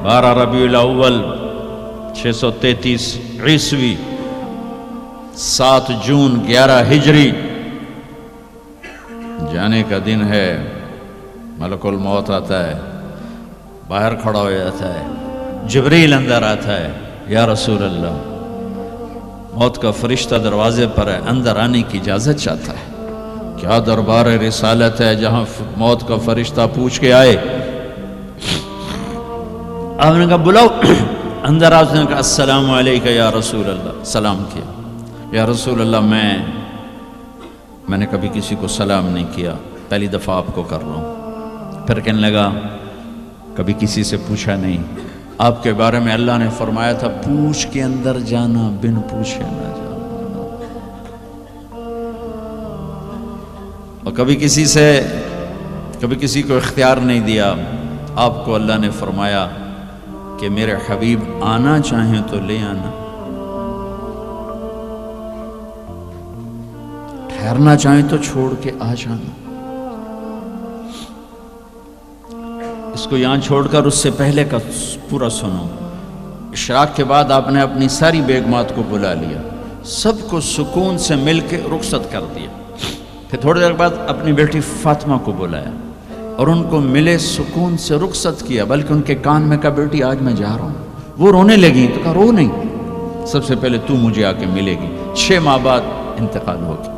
12 ربیع الاول 633 عیسوی 7 جون 11 ہجری جانے کا دن ہے۔ ملک الموت آتا ہے، باہر کھڑا ہو جاتا ہے، جبریل اندر آتا ہے، یا رسول اللہ موت کا فرشتہ دروازے پر ہے، اندر آنے کی اجازت چاہتا ہے۔ کیا دربار رسالت ہے جہاں موت کا فرشتہ پوچھ کے آئے۔ آپ نے کہا بلاؤ، اندر آپ نے کہا السلام علیکم یا رسول اللہ، سلام کیا۔ یا رسول اللہ میں نے کبھی کسی کو سلام نہیں کیا، پہلی دفعہ آپ کو کر رہا ہوں۔ پھر کہنے لگا کبھی کسی سے پوچھا نہیں، آپ کے بارے میں اللہ نے فرمایا تھا پوچھ کے اندر جانا، بن پوچھے نہ جانا۔ اور کبھی کسی کو اختیار نہیں دیا۔ آپ کو اللہ نے فرمایا کہ میرے حبیب آنا چاہیں تو لے آنا، ٹھہرنا چاہیں تو چھوڑ کے آ جانا۔ اس کو یہاں چھوڑ کر اس سے پہلے کا پورا سنو۔ اشراق کے بعد آپ نے اپنی ساری بیگمات کو بلا لیا، سب کو سکون سے مل کے رخصت کر دیا۔ پھر تھوڑی دیر بعد اپنی بیٹی فاطمہ کو بلایا اور ان کو ملے سکون سے رخصت کیا، بلکہ ان کے کان میں کہا بیٹی آج میں جا رہا ہوں۔ وہ رونے لگی تو کہا رو نہیں، سب سے پہلے تو مجھے آ کے ملے گی۔ 6 ماہ بعد انتقال ہوگی۔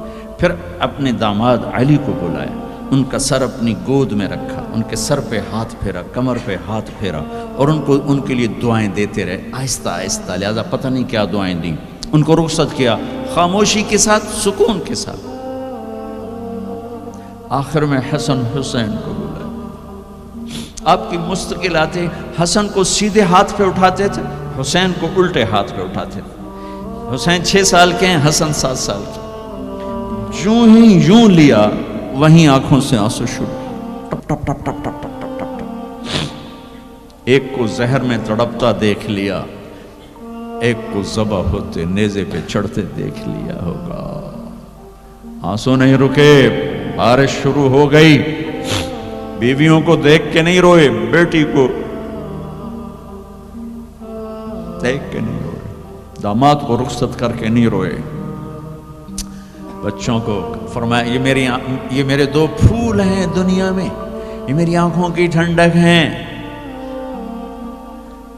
پھر اپنے داماد علی کو بلایا، ان کا سر اپنی گود میں رکھا، ان کے سر پہ ہاتھ پھیرا، کمر پہ ہاتھ پھیرا، اور ان کے لیے دعائیں دیتے رہے آہستہ آہستہ، لہذا پتہ نہیں کیا دعائیں دیں۔ ان کو رخصت کیا خاموشی کے ساتھ، سکون کے ساتھ۔ آخر میں حسن حسین کو بلایا۔ آپ کی مستقل آتے، حسن کو سیدھے ہاتھ پہ اٹھاتے تھے، حسین کو الٹے ہاتھ پہ اٹھاتے تھے۔ حسین 6 سال کے ہیں، حسن 7 سال کے۔ یوں لیا، وہیں آنکھوں سے آنسو شروع، ٹپ ٹپ ٹپ ٹپ ٹپ ٹپ ٹپ ٹپ۔ ایک کو زہر میں تڑپتا دیکھ لیا، ایک کو ذبح ہوتے نیزے پہ چڑھتے دیکھ لیا ہوگا۔ آنسو نہیں رکے، بارش شروع ہو گئی۔ بیویوں کو دیکھ کے نہیں روئے، بیٹی کو دیکھ کے نہیں روئے، داماد کو رخصت کر کے نہیں روئے۔ بچوں کو فرمایا یہ میرے 2 پھول ہیں دنیا میں، یہ میری آنکھوں کی ٹھنڈک ہیں،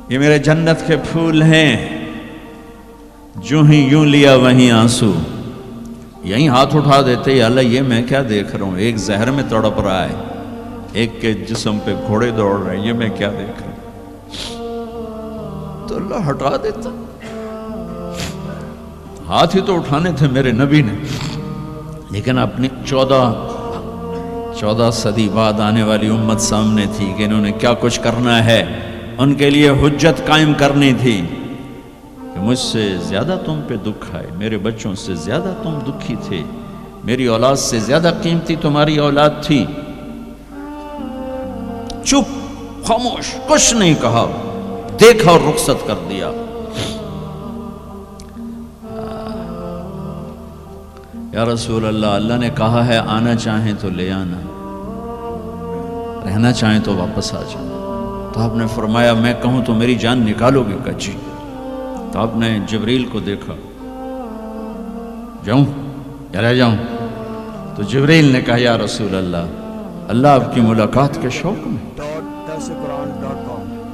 یہ میرے جنت کے پھول ہیں۔ یوں لیا وہیں آنسو، یہیں ہاتھ اٹھا دیتے، یا اللہ یہ میں کیا دیکھ رہا ہوں، ایک زہر میں تڑپ رہا ہے، ایک کے جسم پہ گھوڑے دوڑ رہے ہیں، یہ میں کیا دیکھ رہا ہوں۔ تو اللہ ہٹا دیتا، ہاتھ ہی تو اٹھانے تھے میرے نبی نے، لیکن اپنی 14 صدی بعد آنے والی امت سامنے تھی کہ انہوں نے کیا کچھ کرنا ہے، ان کے لیے حجت قائم کرنی تھی کہ مجھ سے زیادہ تم پہ دکھ آئے، میرے بچوں سے زیادہ تم دکھی تھے، میری اولاد سے زیادہ قیمتی تمہاری اولاد تھی۔ چپ، خاموش، کچھ نہیں کہا، دیکھا اور رخصت کر دیا۔ یا رسول اللہ، اللہ نے کہا ہے آنا چاہیں تو لے آنا، رہنا چاہیں تو واپس آ جانا۔ تو آپ نے فرمایا میں کہوں تو میری جان نکالو گے؟ کہا جی۔ تو آپ نے جبریل کو دیکھا، جاؤں یا رہ جاؤں؟ تو جبریل نے کہا یا رسول اللہ آپ کی ملاقات کے شوق میں۔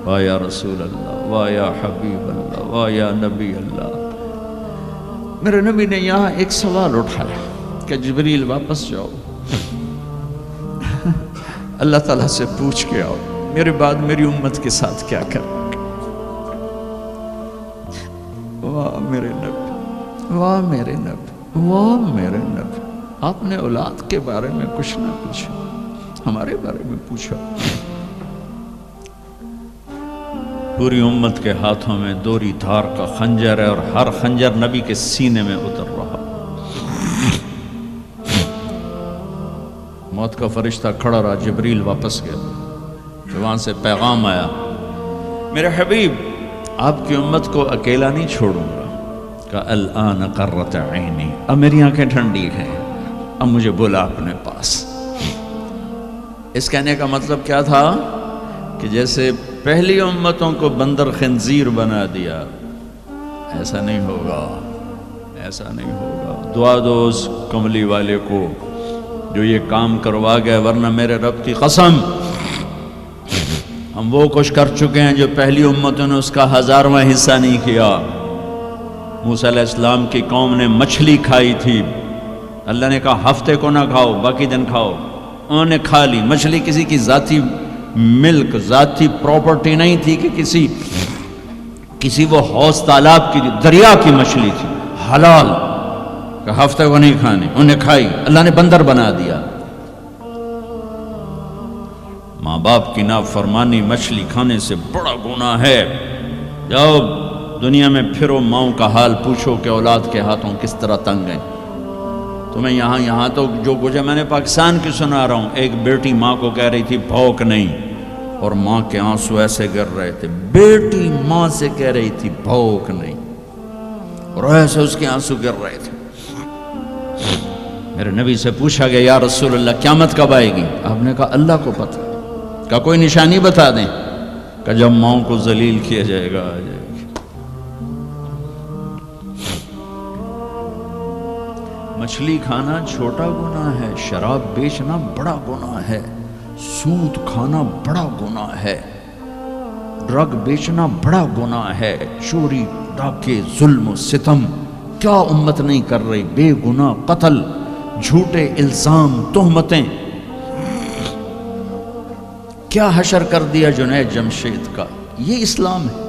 واہ یا رسول اللہ، واہ یا حبیب اللہ، واہ یا نبی اللہ۔ میرے نبی نے یہاں ایک سوال اٹھایا کہ جبریل واپس جاؤ، اللہ تعالیٰ سے پوچھ کے آؤ میرے بعد میری امت کے ساتھ کیا کریں۔ واہ میرے نبی، واہ میرے نبی، واہ میرے نبی، آپ نے اولاد کے بارے میں کچھ نہ پوچھا، ہمارے بارے میں پوچھا۔ پوری امت کے ہاتھوں میں دوری دھار کا خنجر ہے، اور ہر خنجر نبی کے سینے میں اتر رہا۔ موت کا فرشتہ کھڑا رہا، جبریل واپس گیا، وہاں سے پیغام آیا میرے حبیب آپ کی امت کو اکیلا نہیں چھوڑوں گا۔ کہ الآن قرۃ عینی، اب میری آنکھیں ٹھنڈی ہیں، اب مجھے بولا اپنے پاس۔ اس کہنے کا مطلب کیا تھا کہ جیسے پہلی امتوں کو بندر خنزیر بنا دیا. ایسا نہیں ہوگا، ایسا نہیں ہوگا. دعا دو اس کملی والے کو جو یہ کام کروا گیا، ورنہ میرے رب کی قسم ہم وہ کچھ کر چکے ہیں جو پہلی امتوں نے اس کا 1000واں حصہ نہیں کیا. موسیٰ علیہ السلام کی قوم نے مچھلی کھائی تھی، اللہ نے کہا ہفتے کو نہ کھاؤ، باقی دن کھاؤ. انہوں نے کھا لی. مچھلی کسی کی ذاتی ملک، ذاتی پراپرٹی نہیں تھی کہ کسی وہ حوض تالاب کی، دریا کی مچھلی تھی، حلال، کہ ہفتے کو نہیں کھانی. انہوں نے کھائی، اللہ نے بندر بنا دیا. ماں باپ کی نافرمانی مچھلی کھانے سے بڑا گناہ ہے. جاؤ دنیا میں پھرو، ماؤں کا حال پوچھو کہ اولاد کے ہاتھوں کس طرح تنگ ہیں. تمہیں یہاں تو جو کچھ ہے میں نے پاکستان کی سنا رہا ہوں. ایک بیٹی ماں کو کہہ رہی تھی بھوک نہیں، اور ماں کے آنسو ایسے گر رہے تھے. بیٹی ماں سے کہہ رہی تھی بھوک نہیں، اور ایسے اس کے آنسو گر رہے تھے. میرے نبی سے پوچھا گیا یا رسول اللہ قیامت کب آئے گی؟ آپ نے کہا اللہ کو پتہ. کا کوئی نشانی بتا دیں؟ کہ جب ماؤں کو ذلیل کیا جائے گا آ جائے گی. مچھلی کھانا چھوٹا گناہ ہے، شراب بیچنا بڑا گناہ ہے، سود کھانا بڑا گناہ ہے، ڈرگ بیچنا بڑا گناہ ہے، چوری ڈاکے ظلم و ستم کیا امت نہیں کر رہی؟ بے گناہ قتل، جھوٹے الزام، تہمتیں. کیا حشر کر دیا جنید جمشید کا. یہ اسلام ہے.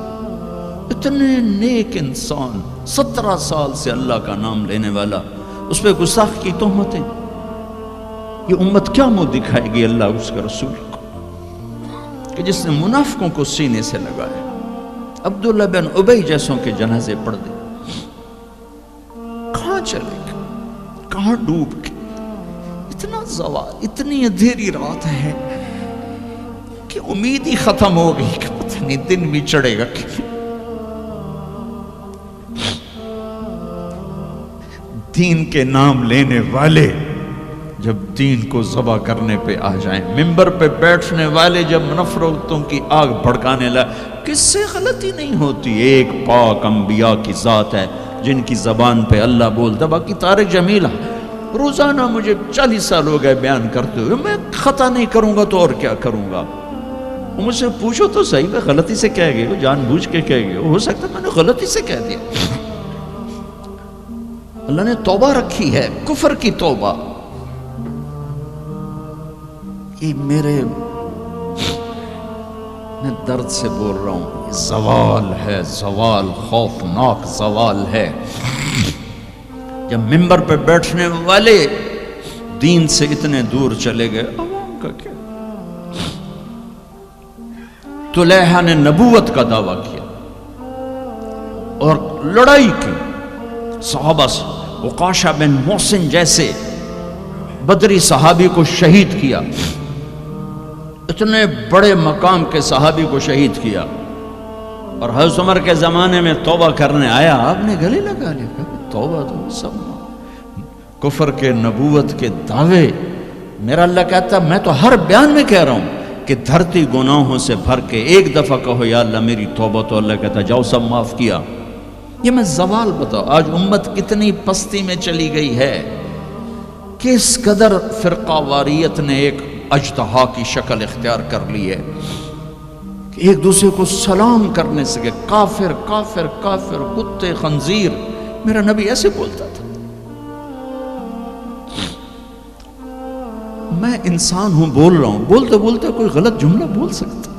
اتنے نیک انسان، 17 سال سے اللہ کا نام لینے والا، اس پہ گستاخ کی تہمتیں. یہ امت کیا منہ دکھائے گی اللہ اس کے رسول کو کہ جس نے منافقوں کو سینے سے لگایا؟ عبداللہ بن ابی جیسوں کے جنازے پڑھ دے. کہاں چلے گا، کہاں ڈوب کے؟ اتنا زوال، اتنی اندھیری رات ہے کہ امید ہی ختم ہو گئی کہ پتہ نہیں دن بھی چڑھے گا. دین کے نام لینے والے جب دین کو ذبح کرنے پہ آ جائیں، ممبر پہ بیٹھنے والے جب نفرتوں کی آگ بھڑکانے لائے، کس سے غلطی نہیں ہوتی؟ ایک پاک انبیاء کی ذات ہے جن کی زبان پہ اللہ بولتا. باقی طارق جمیل روزانہ مجھے 40 سال ہو گئے بیان کرتے ہوئے، میں خطا نہیں کروں گا تو اور کیا کروں گا؟ مجھ سے پوچھو تو صحیح، میں غلطی سے کہہ گئے، جان بوجھ کے کہہ گئے، ہو سکتا میں نے غلطی سے کہہ دیا. اللہ نے توبہ رکھی ہے، کفر کی توبہ. یہ میں درد سے بول رہا ہوں، زوال ہے، زوال خوفناک زوال ہے. جب ممبر پہ بیٹھنے والے دین سے اتنے دور چلے گئے، عوام کا کیا؟ طلحہ نے نبوت کا دعویٰ کیا اور لڑائی کی صحابہ سے. عکاشہ بن محسن جیسے بدری صحابی کو شہید کیا، اتنے بڑے مقام کے صحابی کو شہید کیا. اور حضرت عمر کے زمانے میں توبہ کرنے آیا، آپ نے گلے لگا لیا، توبہ تو سب کفر کے نبوت کے دعوے. میرا اللہ کہتا میں تو ہر بیان میں کہہ رہا ہوں کہ دھرتی گناہوں سے بھر کے ایک دفعہ کہو یا اللہ میری توبہ، تو اللہ کہتا جاؤ سب معاف کیا. یہ میں زوال بتاؤ. آج امت کتنی پستی میں چلی گئی ہے، کس قدر فرقہ واریت نے ایک اجتہا کی شکل اختیار کر لی ہے کہ ایک دوسرے کو سلام کرنے سے کہ کافر کافر کافر، کتے خنزیر. میرا نبی ایسے بولتا تھا. میں انسان ہوں، بول رہا ہوں، بولتے بولتے کوئی غلط جملہ بول سکتا.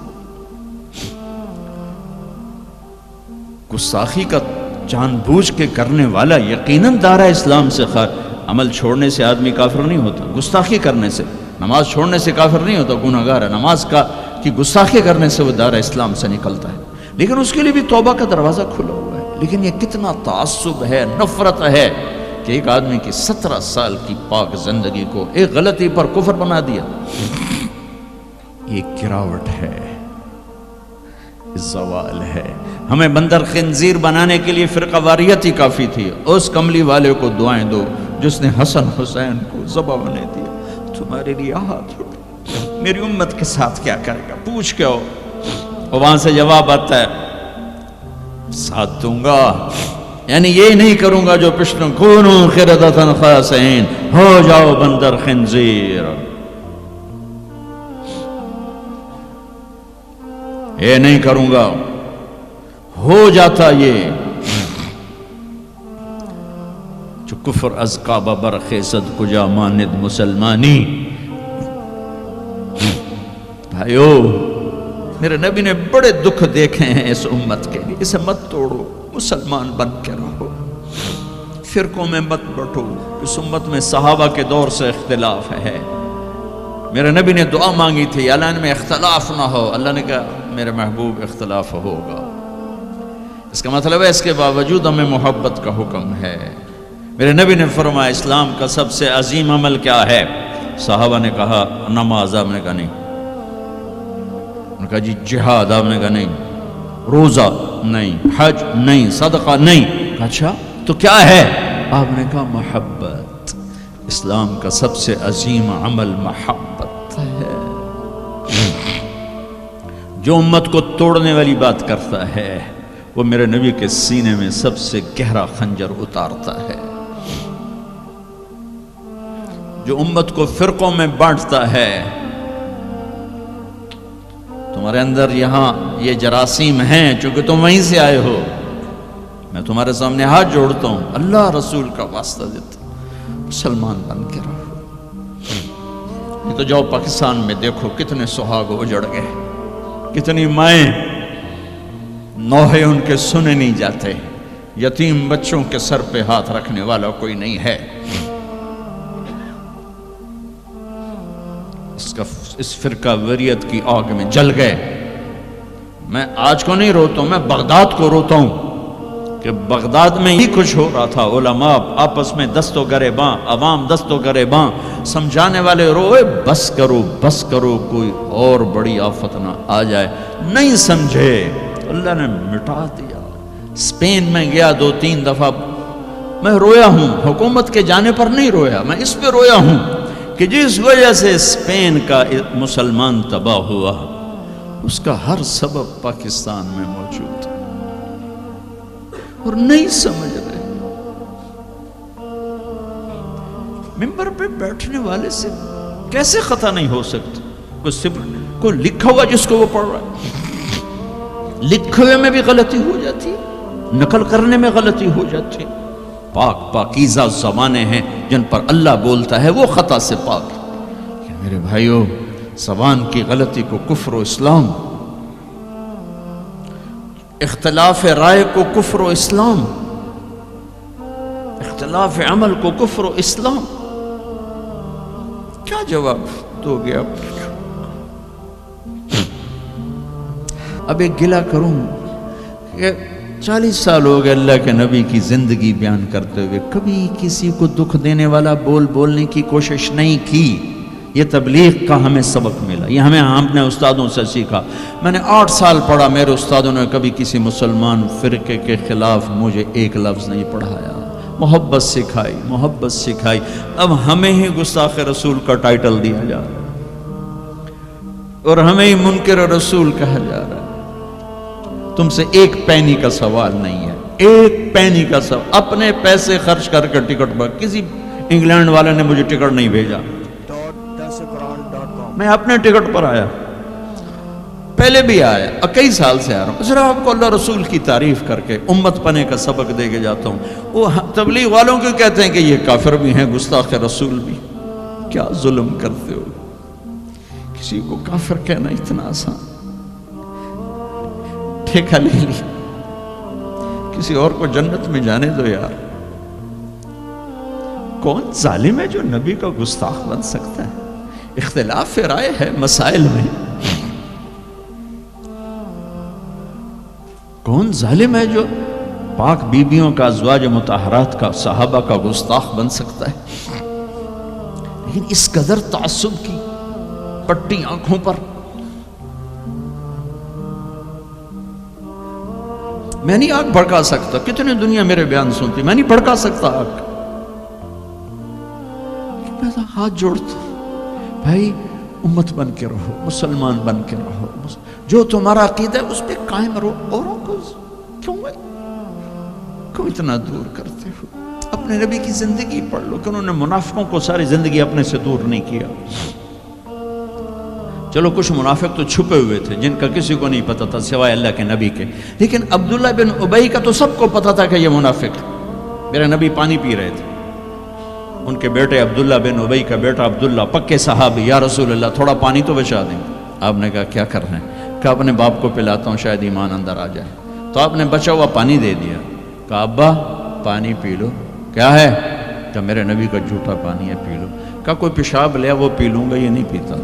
گستاخی کا جان بوجھ کے کرنے والا یقیناً دائرہ اسلام سے عمل چھوڑنے سے آدمی کافر نہیں ہوتا. گستاخی کرنے سے، نماز چھوڑنے سے کافر نہیں ہوتا، گناہگار ہے. نماز کی گستاخی کرنے سے وہ دائرہ اسلام سے نکلتا ہے، لیکن اس کے لیے بھی توبہ کا دروازہ کھلا ہوا ہے. لیکن یہ کتنا تعصب ہے، نفرت ہے کہ ایک آدمی کی 17 سال کی پاک زندگی کو ایک غلطی پر کفر بنا دیا. یہ گراوٹ ہے، زوال ہے. ہمیں بندر خنزیر بنانے کے لیے فرقہ واریت ہی کافی تھی. اس کملی والے کو دعائیں دو جس نے حسن حسین کو ذبح بنے دیا. تمہارے لیے ہاتھ اٹھا، میری امت کے ساتھ کیا کرے گا؟ پوچھ کے آؤ. اور وہاں سے جواب آتا ہے ساتھ دوں گا، یعنی یہ نہیں کروں گا جو پشتوں کونو قردۃ خاسئین، ہو جاؤ بندر خنزیر، یہ نہیں کروں گا، ہو جاتا یہ جو کفر از کعبہ برخیزد کجا ماند مسلمانی۔ بھائیو، میرے نبی نے بڑے دکھ دیکھے ہیں اس امت کے لیے، اسے مت توڑو، مسلمان بن کے رہو، فرقوں میں مت بٹو۔ اس امت میں صحابہ کے دور سے اختلاف ہے، میرے نبی نے دعا مانگی تھی اللہ ان میں اختلاف نہ ہو، اللہ نے کہا میرے محبوب اختلاف ہوگا۔ اس کا مطلب ہے اس کے باوجود ہمیں محبت کا حکم ہے۔ میرے نبی نے فرمایا اسلام کا سب سے عظیم عمل کیا ہے؟ صحابہ نے کہا نماز، آپ نے کہا نہیں، انہوں نے کہا جی جہاد، آپ نے کہا نہیں، روزہ نہیں، حج نہیں، صدقہ نہیں، اچھا تو کیا ہے؟ آپ نے کہا محبت۔ اسلام کا سب سے عظیم عمل محبت ہے۔ جو امت کو توڑنے والی بات کرتا ہے وہ میرے نبی کے سینے میں سب سے گہرا خنجر اتارتا ہے۔ جو امت کو فرقوں میں بانٹتا ہے، تمہارے اندر یہاں یہ جراثیم ہیں چونکہ تم وہیں سے آئے ہو، میں تمہارے سامنے ہاتھ جوڑتا ہوں، اللہ رسول کا واسطہ دیتا ہوں، مسلمان بن کے رہو۔ یہ تو جاؤ پاکستان میں دیکھو کتنے سہاگ اجڑ گئے، کتنی مائیں نوحے ان کے سنے نہیں جاتے، یتیم بچوں کے سر پہ ہاتھ رکھنے والا کوئی نہیں ہے۔ اس فرقہ وریت کی آگ میں جل گئے۔ میں آج کو نہیں روتا ہوں، میں بغداد کو روتا ہوں کہ بغداد میں ہی کچھ ہو رہا تھا، علماء آپس میں دست و گریباں، عوام دست و گریباں، سمجھانے والے روئے بس کرو بس کرو، کوئی اور بڑی آفت نہ آ جائے، نہیں سمجھے، اللہ نے مٹا دیا۔ اسپین میں گیا 2-3 دفعہ، میں رویا ہوں، حکومت کے جانے پر نہیں رویا، میں اس پہ رویا ہوں کہ جس وجہ سے اسپین کا مسلمان تباہ ہوا، اس کا ہر سبب پاکستان میں موجود ہے اور نہیں سمجھ رہے۔ ممبر پہ بیٹھنے والے سے کیسے خطا نہیں ہو سکتی؟ کوئی لکھا ہوا جس کو وہ پڑھ رہا ہے، لکھے ہوئے میں بھی غلطی ہو جاتی، نقل کرنے میں غلطی ہو جاتی۔ پاکیزہ زبانیں ہیں جن پر اللہ بولتا ہے، وہ خطا سے پاک ہے۔ میرے بھائیو، زبان کی غلطی کو کفر و اسلام، اختلاف رائے کو کفر و اسلام، اختلاف عمل کو کفر و اسلام، کیا جواب دو گے آپ؟ اب ایک گلہ کروں کہ 40 سال ہو گئے اللہ کے نبی کی زندگی بیان کرتے ہوئے، کبھی کسی کو دکھ دینے والا بولنے کی کوشش نہیں کی۔ یہ تبلیغ کا ہمیں سبق ملا، یہ ہم نے استادوں سے سیکھا۔ میں نے 8 سال پڑھا، میرے استادوں نے کبھی کسی مسلمان فرقے کے خلاف مجھے ایک لفظ نہیں پڑھایا، محبت سکھائی، محبت سکھائی۔ اب ہمیں ہی گستاخ رسول کا ٹائٹل دیا جا رہا ہے اور ہمیں ہی منکر رسول کہا جا رہا ہے۔ تم سے ایک پینی کا سوال نہیں ہے، ایک پینی کا سوال، اپنے پیسے خرچ کر کے ٹکٹ پر، کسی انگلینڈ والے نے مجھے ٹکٹ نہیں بھیجا، میں اپنے ٹکٹ پر آیا، پہلے بھی آیا، کئی سال سے آ رہا ہوں، صرف آپ کو اللہ رسول کی تعریف کر کے امت پنے کا سبق دے کے جاتا ہوں۔ وہ تبلیغ والوں کو کہتے ہیں کہ یہ کافر بھی ہیں، گستاخ رسول بھی۔ کیا ظلم کرتے ہو، کسی کو کافر کہنا اتنا آسان، ٹھیکہ لے لی، کسی اور کو جنت میں جانے دو یار۔ کون ظالم ہے جو نبی کا گستاخ بن سکتا ہے؟ اختلاف رائے ہے مسائل میں، کون ظالم ہے جو پاک بیبیوں کا، ازواج مطہرات کا، صحابہ کا گستاخ بن سکتا ہے؟ لیکن اس قدر تعصب کی پٹی آنکھوں پر، میں نہیں آگ بھڑکا سکتا، کتنے دنیا میرے بیان سنتی، میں نہیں بھڑکا سکتا آگ، میں ہاتھ جوڑتا ہوں، بھائی امت بن کے رہو، مسلمان بن کے رہو، جو تمہارا عقیدہ ہے اس پہ قائم رہو، اوروں کو کیوں اتنا دور کرتے ہو؟ اپنے نبی کی زندگی پڑھ لو کہ انہوں نے منافقوں کو ساری زندگی اپنے سے دور نہیں کیا۔ چلو کچھ منافق تو چھپے ہوئے تھے جن کا کسی کو نہیں پتا تھا سوائے اللہ کے نبی کے، لیکن عبداللہ بن ابی کا تو سب کو پتا تھا کہ یہ منافق ہے۔ میرے نبی پانی پی رہے تھے، ان کے بیٹے عبداللہ بن ابی کا بیٹا عبداللہ پکے صحابی، یا رسول اللہ تھوڑا پانی تو بچا دیں۔ آپ نے کہا کیا کرنا ہے؟ کہا اپنے باپ کو پلاتا ہوں شاید ایمان اندر آ جائے۔ تو آپ نے بچا ہوا پانی دے دیا، کہا ابا پانی پی لو۔ کیا ہے؟ کہ میرے نبی کا جھوٹا پانی ہے، پی لو۔ کہا کوئی پیشاب لیا وہ پی لوں گا، یہ نہیں پیتا۔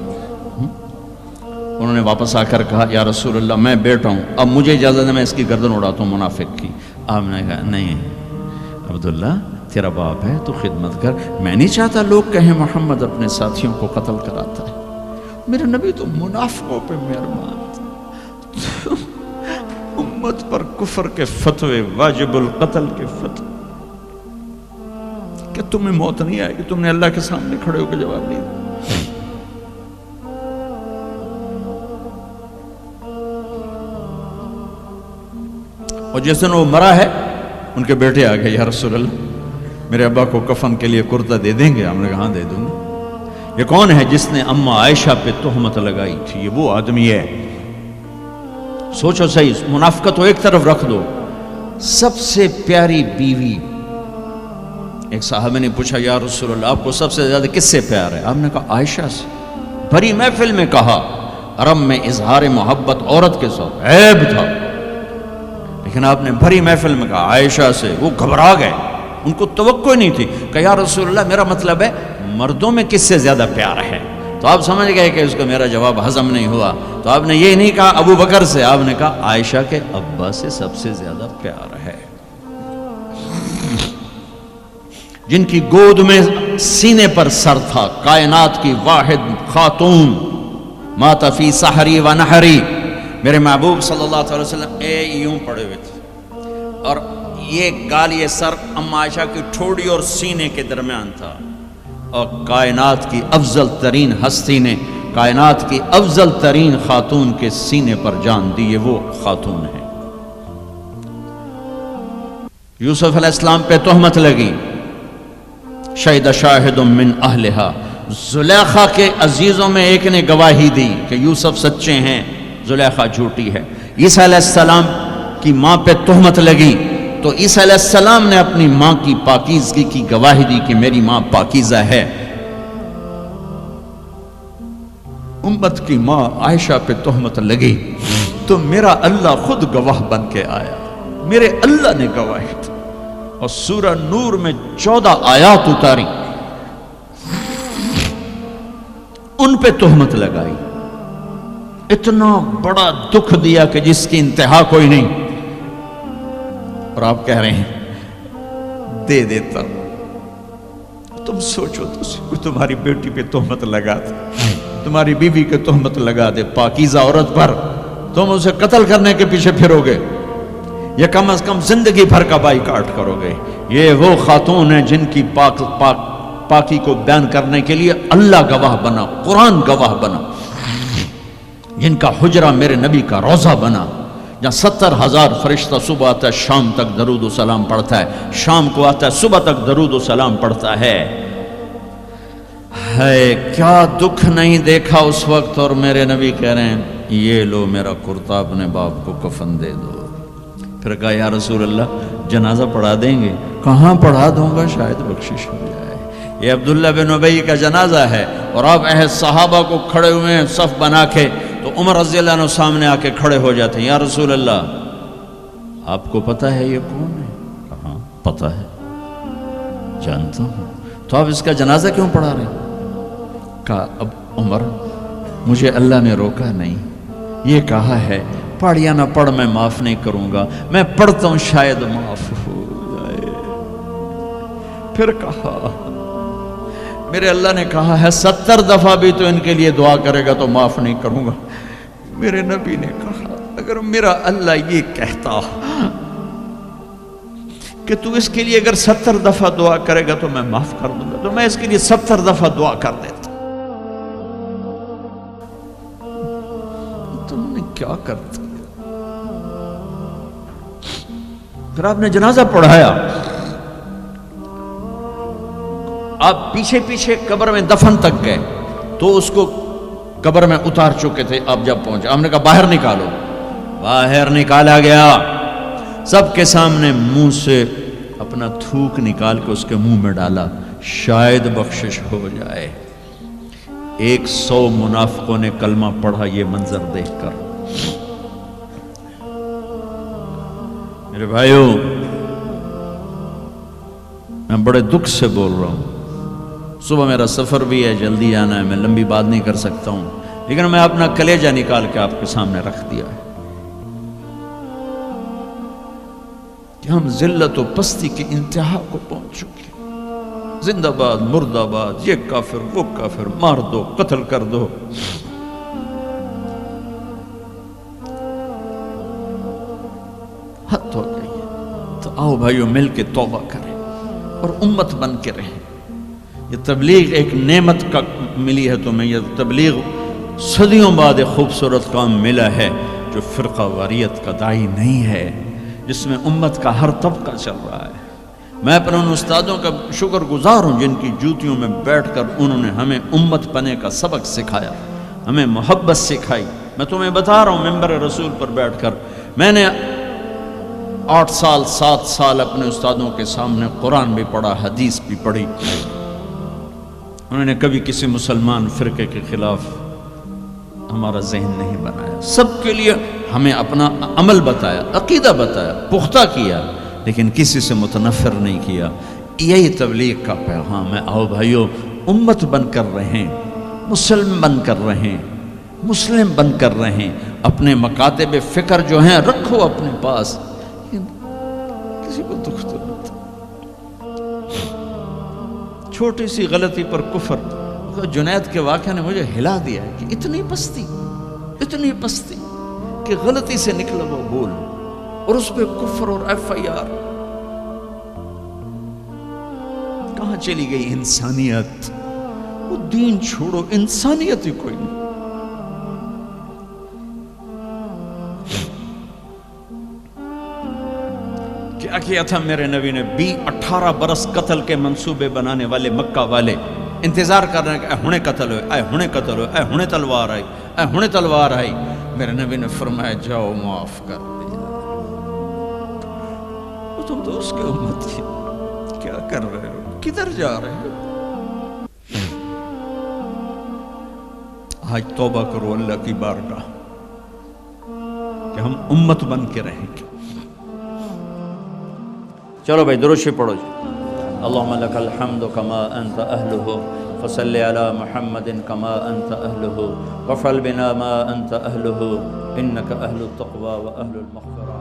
انہوں نے واپس آ کر کہا یا رسول اللہ میں بیٹا ہوں، اب مجھے اجازت ہے میں اس کی گردن اڑاتا ہوں منافق کی۔ آپ نے کہا نہیں عبداللہ تیرا باپ ہے تو خدمت کر، میں نہیں چاہتا لوگ کہیں محمد اپنے ساتھیوں کو قتل کراتا ہے۔ میرے نبی تو منافقوں پہ مہربان، امت پر کفر کے فتوے، واجب القتل کے فتوے، کہ تمہیں موت نہیں آئے گی، تم نے اللہ کے سامنے کھڑے ہو کے جواب دیا۔ اور جس دن وہ مرا ہے ان کے بیٹے آ گئے، یا رسول اللہ میرے ابا کو کفن کے لیے کرتا دے دیں گے؟ ہم نے کہا ہاں دے دوں گا۔ یہ کون ہے جس نے اماں عائشہ پہ تہمت لگائی تھی؟ یہ وہ آدمی ہے۔ سوچو صحیح، منافقت کو ایک طرف رکھ دو، سب سے پیاری بیوی۔ ایک صحابہ نے پوچھا یا رسول اللہ آپ کو سب سے زیادہ کس سے پیار ہے؟ آپ نے کہا عائشہ سے۔ بھری محفل میں کہا، عرب میں اظہار محبت عورت کے ساتھ عیب تھا، لیکن آپ نے بھری محفل میں کہا عائشہ سے۔ وہ گھبرا گئے، ان کو توقع نہیں تھی کہ یا رسول اللہ میرا مطلب ہے مردوں میں کس سے زیادہ پیار ہے؟ تو آپ سمجھ گئے کہ اس کو میرا جواب ہضم نہیں ہوا، تو آپ نے یہ نہیں کہا ابو بکر سے، آپ نے کہا عائشہ کے ابا سے سب سے زیادہ پیار ہے، جن کی گود میں سینے پر سر تھا، کائنات کی واحد خاتون، مات فی سحری و نحری۔ میرے محبوب صلی اللہ علیہ وسلم یوں پڑے ہوئے تھے، اور یہ گال، یہ سر اما عائشہ کی ٹھوڑی اور سینے کے درمیان تھا، اور کائنات کی افضل ترین ہستی نے کائنات کی افضل ترین خاتون کے سینے پر جان دی، یہ وہ خاتون ہے۔ یوسف علیہ السلام پہ تہمت لگی، شہد شاہد من اہلہا، زلیخا کے عزیزوں میں ایک نے گواہی دی کہ یوسف سچے ہیں، زلیخا جھوٹی ہے۔ عیسیٰ علیہ السلام کی ماں پہ تہمت لگی تو عیسیٰ علیہ السلام نے اپنی ماں کی پاکیزگی کی گواہی دی کہ میری ماں پاکیزہ ہے۔ امت کی ماں عائشہ پہ تہمت لگی تو میرا اللہ خود گواہ بن کے آیا، میرے اللہ نے گواہی دی، اور سورہ نور میں 14 آیات اتاری، ان پہ تہمت لگائی، اتنا بڑا دکھ دیا کہ جس کی انتہا کوئی نہیں، اور آپ کہہ رہے ہیں دے دیتا۔ تم سوچو تو کوئی تمہاری بیٹی پہ تہمت لگا دے، تمہاری بیوی کے تہمت لگا دے، پاکیزہ عورت پر، تم اسے قتل کرنے کے پیچھے پھرو گے، یا کم از کم زندگی بھر کا بائیکاٹ کرو گے۔ یہ وہ خاتون ہیں جن کی پاکی کو بیان کرنے کے لیے اللہ گواہ بنا، قرآن گواہ بنا، جن کا حجرہ میرے نبی کا روضہ بنا، جہاں 70,000 فرشتہ صبح آتا ہے شام تک درود و سلام پڑھتا ہے، شام کو آتا ہے صبح تک درود و سلام پڑھتا ہے۔ کیا دکھ نہیں دیکھا اس وقت، اور میرے نبی کہہ رہے ہیں یہ لو میرا کرتا اپنے باپ کو کفن دے دو۔ پھر کہا یا رسول اللہ جنازہ پڑھا دیں گے؟ کہاں پڑھا دوں گا، شاید بخشش ہو جائے۔ یہ عبداللہ بن ابی کا جنازہ ہے، اور آپ صحابہ کو کھڑے ہوئے ہیں صف بنا کے، تو عمر رضی اللہ عنہ سامنے آ کے کھڑے ہو جاتے ہیں، یا رسول اللہ آپ کو پتہ ہے یہ کون ہے؟ کہاں پتہ ہے، جانتا ہوں، تو آپ اس کا جنازہ کیوں پڑھا رہے ہیں؟ کہا اب عمر مجھے اللہ نے روکا نہیں، یہ کہا ہے پڑھ یا نہ پڑھ میں معاف نہیں کروں گا، میں پڑھتا ہوں شاید معاف ہو جائے۔ پھر کہا میرے اللہ نے کہا ہے 70 دفعہ بھی تو ان کے لیے دعا کرے گا تو معاف نہیں کروں گا۔ میرے نبی نے کہا اگر میرا اللہ یہ کہتا کہ تو اس کے لیے اگر 70 دفعہ دعا کرے گا تو میں معاف کر دوں گا، تو میں اس کے لیے 70 دفعہ دعا کر دیتا۔ تم نے کیا کر دیا؟ پھر آپ نے جنازہ پڑھایا، آپ پیچھے پیچھے قبر میں دفن تک گئے تو اس کو قبر میں اتار چکے تھے. آپ جب پہنچے آپ نے کہا باہر نکالو. باہر نکالا گیا، سب کے سامنے منہ سے اپنا تھوک نکال کے اس کے منہ میں ڈالا، شاید بخشش ہو جائے. 100 منافقوں نے کلمہ پڑھا یہ منظر دیکھ کر. میرے بھائیوں، میں بڑے دکھ سے بول رہا ہوں. صبح میرا سفر بھی ہے، جلدی آنا ہے، میں لمبی بات نہیں کر سکتا ہوں، لیکن میں اپنا کلیجہ نکال کے آپ کے سامنے رکھ دیا ہے کہ ہم ذلت و پستی کی انتہا کو پہنچ چکے. زندہ باد، مردہ باد، یہ کافر وہ کافر، مار دو، قتل کر دو. حد ہو گئی ہے. تو آؤ بھائیو مل کے توبہ کریں اور امت بن کے رہیں. یہ تبلیغ ایک نعمت کا ملی ہے تمہیں. یہ تبلیغ صدیوں بعد ایک خوبصورت کام ملا ہے جو فرقہ واریت کا داعی نہیں ہے، جس میں امت کا ہر طبقہ چل رہا ہے. میں اپنے ان استادوں کا شکر گزار ہوں جن کی جوتیوں میں بیٹھ کر انہوں نے ہمیں امت بنے کا سبق سکھایا، ہمیں محبت سکھائی. میں تمہیں بتا رہا ہوں ممبر رسول پر بیٹھ کر میں نے 8 سال 7 سال اپنے استادوں کے سامنے قرآن بھی پڑھا، حدیث بھی پڑھی. انہوں نے کبھی کسی مسلمان فرقے کے خلاف ہمارا ذہن نہیں بنایا. سب کے لیے ہمیں اپنا عمل بتایا، عقیدہ بتایا، پختہ کیا، لیکن کسی سے متنفر نہیں کیا. یہی تبلیغ کا پیغام ہے. آؤ بھائیو امت بن کر رہیں، مسلم بن کر رہیں، مسلم بن کر رہیں. اپنے مکاتب فکر جو ہیں رکھو اپنے پاس، کسی کو دکھ تو نہ تھا. چھوٹی سی غلطی پر کفر. جنید کے واقعہ نے مجھے ہلا دیا ہے کہ اتنی پستی کہ غلطی سے نکلا وہ بول اور اس پہ کفر اور FIR. کہاں چلی گئی انسانیت؟ وہ دین چھوڑو، انسانیت ہی کوئی نہیں. کیا کیا تھا میرے نبی نے؟ 18 برس قتل کے منصوبے بنانے والے مکہ والے انتظار کر رہے ہیں کہ اے ہنے قتل ہوئے، اے ہنے قتل ہوئے، اے ہنے تلوار آئی، اے ہنے تلوار آئی. میرے نبی نے فرمایا جاؤ معاف کر دیا. تم تو اس کے امت کی کیا کر رہے ہو؟ کدھر جا رہے ہو؟ آج توبہ کرو اللہ کی بارگاہ کہ ہم امت بن کے رہیں گے. چلو بھائی درود شریف پڑھو جی. اللہم لک الحمد کما انت اہلہ فصل علی محمد کما انت اہلہ وفعل بنا ما انت اہلہ انک اہل التقوی و اہل المغفرہ.